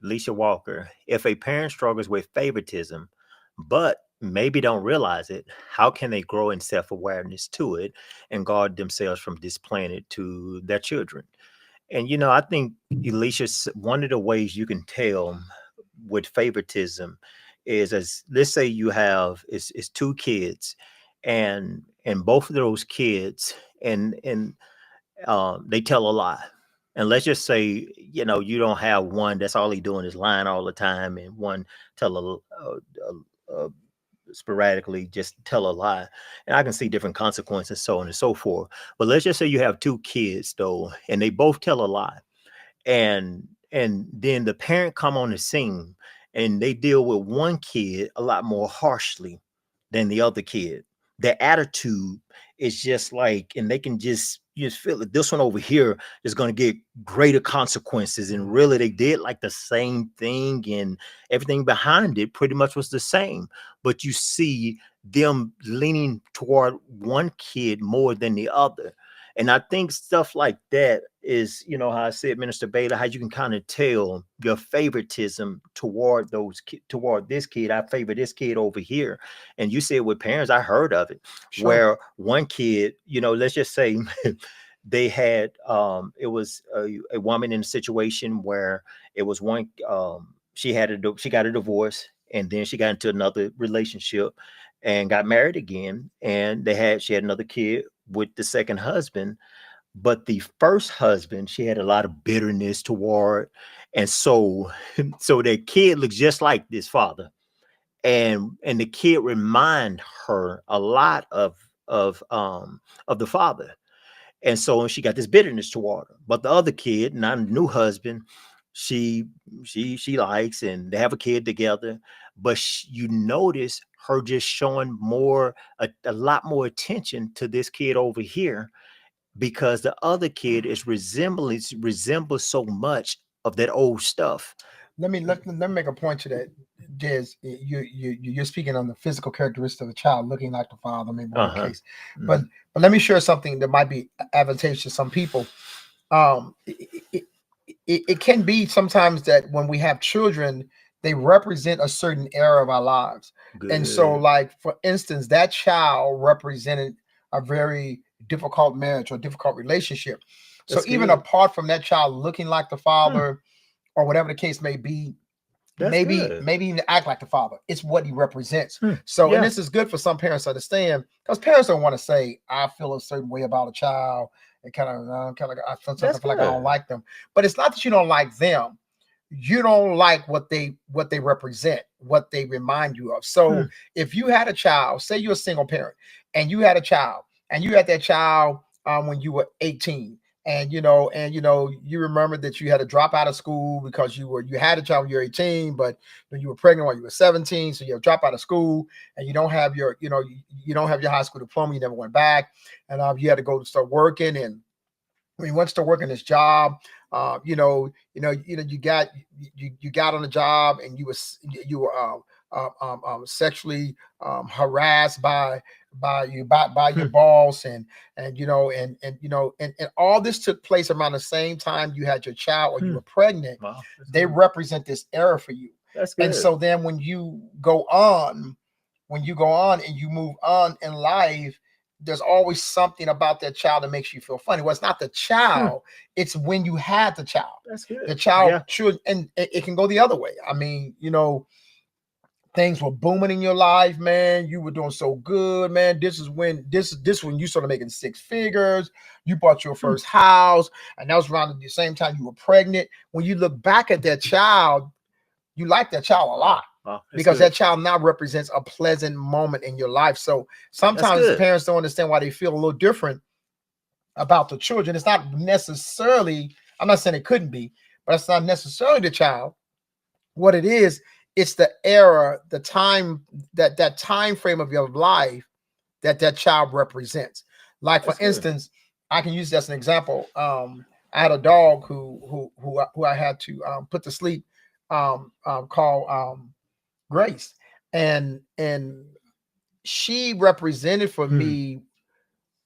Alicia Walker, if a parent struggles with favoritism, but maybe don't realize it, how can they grow in self awareness to it and guard themselves from displaying it to their children? And, I think, Alicia, one of the ways you can tell with favoritism is, as let's say you have is two kids, and both of those kids, and they tell a lie. And let's just say, you don't have one that's all he doing is lying all the time, and one tell a sporadically just tell a lie. And I can see different consequences, so on and so forth. But let's just say you have two kids though, and they both tell a lie, and then the parent come on the scene, and they deal with one kid a lot more harshly than the other kid. Their attitude is just like, and they can just, you just feel that this one over here is going to get greater consequences, and really they did like the same thing, and everything behind it pretty much was the same, but you see them leaning toward one kid more than the other. And I think stuff like that is, how I said, Minister Baylor, how you can kind of tell your favoritism toward toward this kid. I favor this kid over here. And you said with parents, I heard of it, Sure. where one kid, let's just say they had, it was a woman in a situation where it was one, she got a divorce, and then she got into another relationship and got married again. And she had another kid with the second husband, but the first husband she had a lot of bitterness toward. And so so their kid looks just like this father, and the kid remind her a lot of the father. And so she got this bitterness toward her. But the other kid, not a new husband, she she likes, and they have a kid together. But you notice her just showing a lot more attention to this kid over here, because the other kid is resembles so much of that old stuff. Let me make a point to that, Des. You're speaking on the physical characteristic of the child looking like the father, maybe one Uh-huh. case, but Mhm. but let me share something that might be advantageous to some people. Um, it can be sometimes that when we have children, they represent a certain era of our lives, and so, Good. like for instance, that child represented a very difficult marriage or difficult relationship. So That's even good. apart from that child looking like the Hmm. father or whatever the case may be, That's good. maybe even act like the father, it's what he represents. Hmm. So, and Yeah. this is good for some parents to understand, because parents don't want to say I feel a certain way about a child, and kind of I That's feel like I don't good. like them. But it's not that you don't like them, you don't like what they represent, what they remind you of. So Hmm. if you had a child, say you're a single parent, and you had a child, and you had that child when you were 18, and you remember that you had to drop out of school because you had a child when you were 18, but when you were pregnant when you were 17, so you have drop out of school, and you don't have you don't have your high school diploma, you never went back, and you had to go to start working. And when you went to work in this job, you got on the job, and you were sexually harassed by your Hmm. boss, and all this took place around the same time you had your child or you Hmm. were pregnant. Wow. That's They good. represent this era for you, That's and good. so then when you go on and you move on in life, there's always something about that child that makes you feel funny. Well, it's not the Hmm. child, it's when you had the child. That's The good. child Yeah. should, and it can go the other way. I mean, things were booming in your life, man. You were doing so good, man. This when you started making six figures. You bought your Hmm. first house, and that was around the same time you were pregnant. When you look back at that child, you like that child a lot, Wow. Wow. That's because good. that child now represents a pleasant moment in your life. So That's sometimes good. parents don't understand why they feel a little different about the children. It's not necessarily, I'm not saying it couldn't be, but it's not necessarily the child. What it is, it's the era, the time, that time frame of your life that child represents. Like for That's good. instance, I can use that as an example. I had a dog who I had to put to sleep, called Grace, and she represented for Hmm. me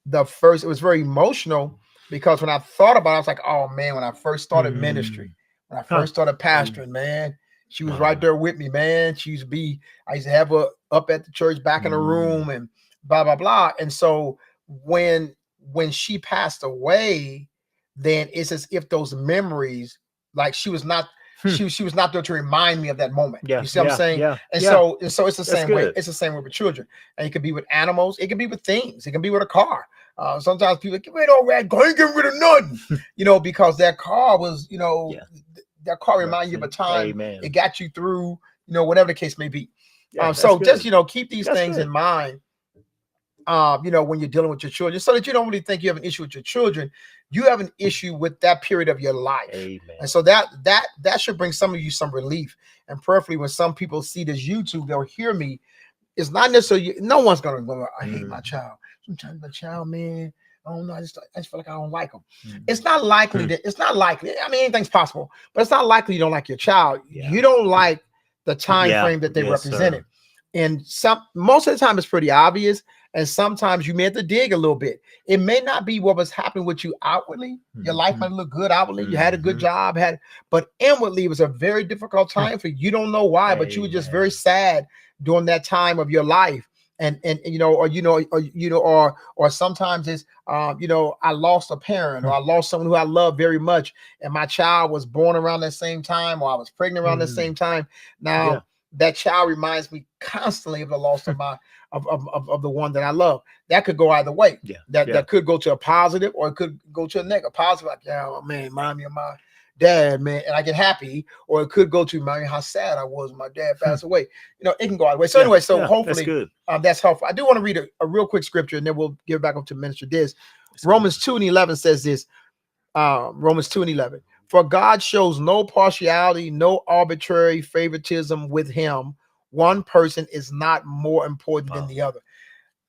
the first. It was very emotional, because when I thought about it, I was like, oh man, when I first started Hmm. ministry, when I Huh. first started pastoring, man. She was right there with me, man. She used to be, I used to have her up at the church back in the room and blah, blah, blah. And so when she passed away, then it's as if those memories, like she was not, she was not there to remind me of that moment. Yeah, You see what I'm yeah, saying? yeah, And yeah. so it's the That's same way. good. It's the same way with children. And it could be with animals, it could be with things, it can be with a car. Sometimes people get rid of that car, ain't getting rid of nothing, because that car was, Yeah. that car reminds you of a Represent. time it Amen. got you through, whatever the case may be. Yeah, that's So just, good. keep these That's things in good. mind, when you're dealing with your children, so that you don't really think you have an issue with your children. You have an issue with that period of your life. Amen. And so that should bring some of you some relief. And prayerfully, when some people see this YouTube, they'll hear me. It's not necessarily, no one's gonna go, I hate my child. Sometimes my child, man, I don't know. I just feel like I don't like them. It's not likely that it's not likely. I mean, anything's possible, but it's not likely you don't like your child. Yeah. You don't like the time Yeah. frame that they Yes, represented. sir. And most of the time it's pretty obvious. And sometimes you may have to dig a little bit. It may not be what was happening with you outwardly. Your life might look good outwardly. You had a good job, but inwardly it was a very difficult time for you. You don't know why, but you were just very Amen. sad during that time of your life. And or sometimes it's I lost a parent, or I lost someone who I love very much, and my child was born around that same time, or I was pregnant around the same time. Yeah. Now that child reminds me constantly of the loss of my of the one that I love. That could go either way. Yeah. That Yeah. could go to a positive, or it could go to a negative. Positive, like, yeah, man, remind me of my dad, man, and I get happy. Or it could go to, remind me how sad I was when my dad passed away. It can go either way. So Yeah. anyway, so Yeah. That's hopefully good. that's helpful. I do want to read a real quick scripture, and then we'll give it back up to Minister Diz. That's Romans good. 2:11 says this. Romans 2:11. For God shows no partiality, no arbitrary favoritism with him. One person is not more important than Wow. the other.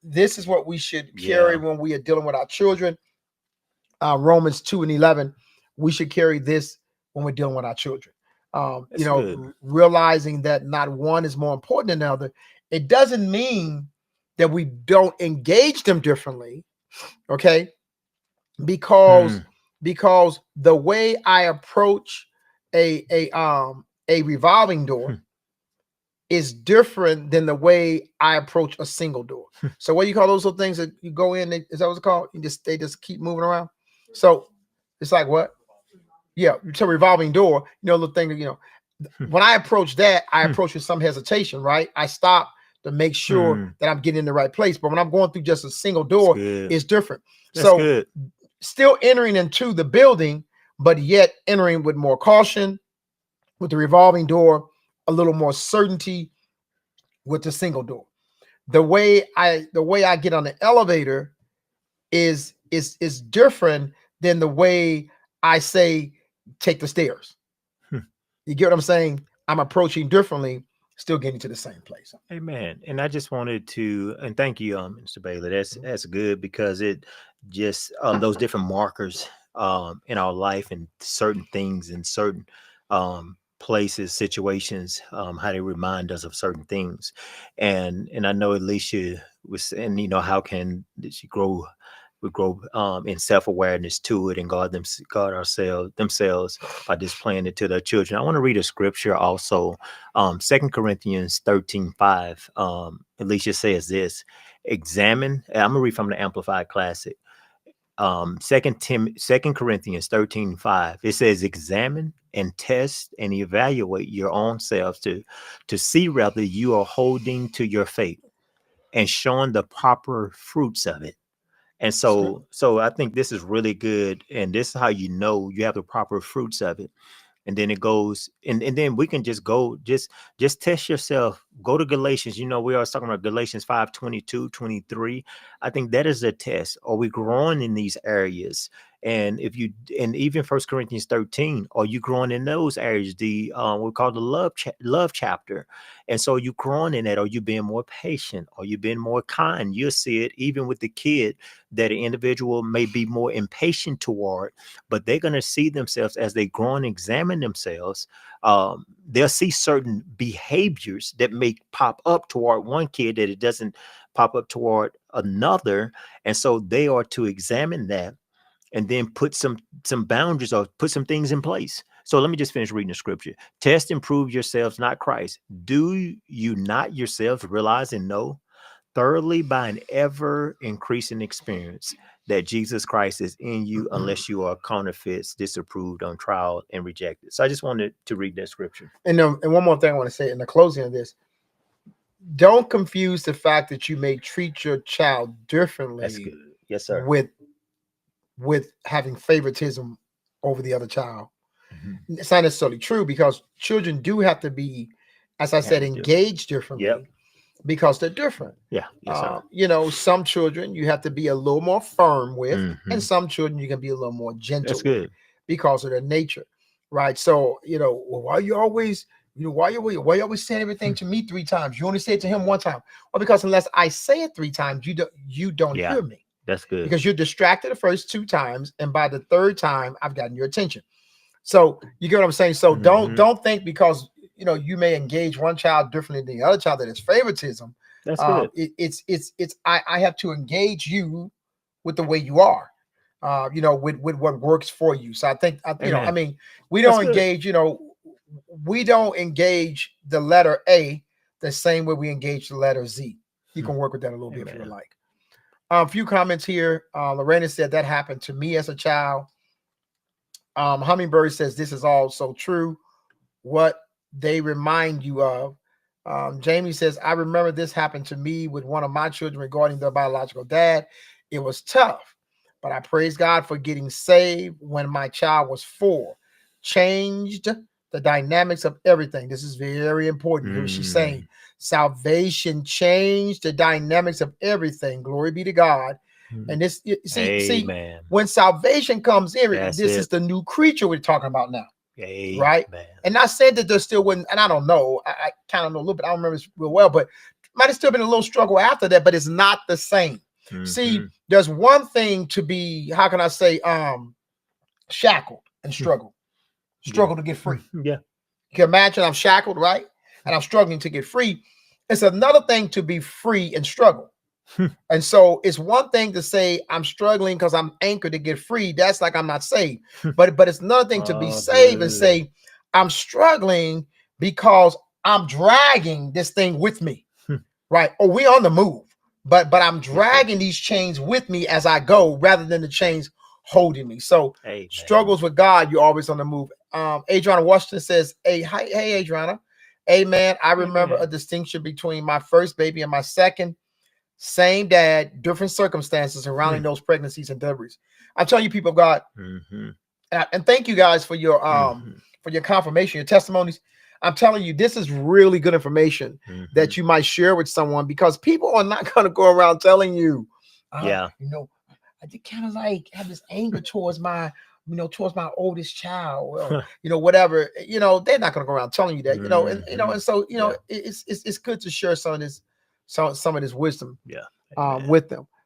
This is what we should carry Yeah. when we are dealing with our children. Romans 2:11. We should carry this when we're dealing with our children. That's good. Realizing that not one is more important than the other. It doesn't mean that we don't engage them differently, okay? Because Hmm. the way I approach a revolving door is different than the way I approach a single door. So what do you call those little things that you go in? Is that what it's called? They just keep moving around. So it's like what? Yeah, it's a revolving door. The thing that when I approach that, I approach with some hesitation, right? I stop to make sure that I'm getting in the right place. But when I'm going through just a single That's door, good. it's different. That's So good. still entering into the building, but yet entering with more caution. With the revolving door, a little more certainty. With the single door, the way I get on the elevator is different than the way I say take the stairs. You get what I'm saying? I'm approaching differently, still getting to the same place. Amen. And I just wanted to, and thank you, Mr. Bailey. That's good because it just those different markers in our life and certain things and certain places, situations, how they remind us of certain things. And I know Alicia was, and how can she grow? We grow in self-awareness to it and guard ourselves themselves by displaying it to their children. I want to read a scripture also. 2 Corinthians 13:5. Alicia says this: examine. I'm gonna read from the Amplified Classic. 2 Corinthians 13:5. It says, examine and test and evaluate your own selves to see whether you are holding to your faith and showing the proper fruits of it. And so I think this is really good. And this is how you know you have the proper fruits of it. And then it goes, and then we can just go, just test yourself. Go to Galatians. We are talking about Galatians 5:22-23. I think that is a test. Are we growing in these areas? And and even 1 Corinthians 13, are you growing in those areas? The we call the love chapter. And so you growing in that. Are you being more patient? Are you being more kind? You'll see it even with the kid, that an individual may be more impatient toward, but they're going to see themselves as they grow and examine themselves. They'll see certain behaviors that may pop up toward one kid that it doesn't pop up toward another. And so they are to examine that and then put some boundaries or put some things in place. So let me just finish reading the scripture. Test and prove yourselves, not Christ. Do you not yourselves realize and know thoroughly by an ever increasing experience that Jesus Christ is in you, unless you are counterfeits, disapproved, on trial, and rejected? So I just wanted to read that scripture. And one more thing I want to say in the closing of this: don't confuse the fact that you may treat your child differently. That's good. Yes, sir. With having favoritism over the other child. Mhm. It's not necessarily true, because children do have to be, as I said, engaged differently. Yep. Because they're different. Yeah. Yes, sir. You know, some children you have to be a little more firm with, Mhm. and some children you can be a little more gentle That's with good. because of their nature, right? So, you know, well, why you always saying everything to me 3 times? You only say it to him 1 time. Well, because unless I say it 3 times, you don't Yeah. hear me, That's good. because you're distracted the first 2 times, and by the 3rd time, I've gotten your attention. So you get what I'm saying? So Mhm. don't think because you know you may engage one child differently than the other child that it's favoritism. That's good. I have to engage you with the way you are, you know, with what works for you. So I think you know, I Amen. mean, we That's don't good. engage, you know, we don't engage the letter A the same way we engage the letter Z. You can work with that a little bit if you would Amen. like. A few comments here. Lorena said that happened to me as a child. Hummingbird says this is all so true. What they remind you of. Jamie says, I remember this happened to me with one of my children regarding their biological dad. It was tough, but I praise God for getting saved when my child was 4. Changed the dynamics of everything. This is very important. You hear what she's saying? Salvation changed the dynamics of everything. Glory be to God. And this, see, Amen. when salvation comes in, That's this it. is the new creature we're talking about now. Amen. Right? And I said that there still wasn't, and I don't know, I kind of know a little bit, I don't remember this real well, but might have still been a little struggle after that, but it's not the same. See, there's one thing to be, how can I say, shackled and struggle to get free. Yeah. You can imagine I'm shackled, right? And I'm struggling to get free. It's another thing to be free and struggle. And so it's one thing to say I'm struggling because I'm anchored to get free. That's like I'm not saved. But it's another thing to be saved and say I'm struggling because I'm dragging this thing with me, right? Or we on the move, but I'm dragging these chains with me as I go, rather than the chains holding me. So Amen. struggles with God, you're always on the move. Adriana Washington says, hey Adriana. Amen. I remember a distinction between my first baby and my second. Same dad, different circumstances surrounding those pregnancies and deliveries. I'm telling you, people of God, and thank you guys for your confirmation, your testimonies. I'm telling you, this is really good information that you might share with someone, because people are not going to go around telling you, you know, I did kind of like have this anger towards my, you know, towards my oldest child, or, you know, whatever. You know, they're not going to go around telling you that, you know, and you know, and so you know, it's good to share some of this wisdom with them.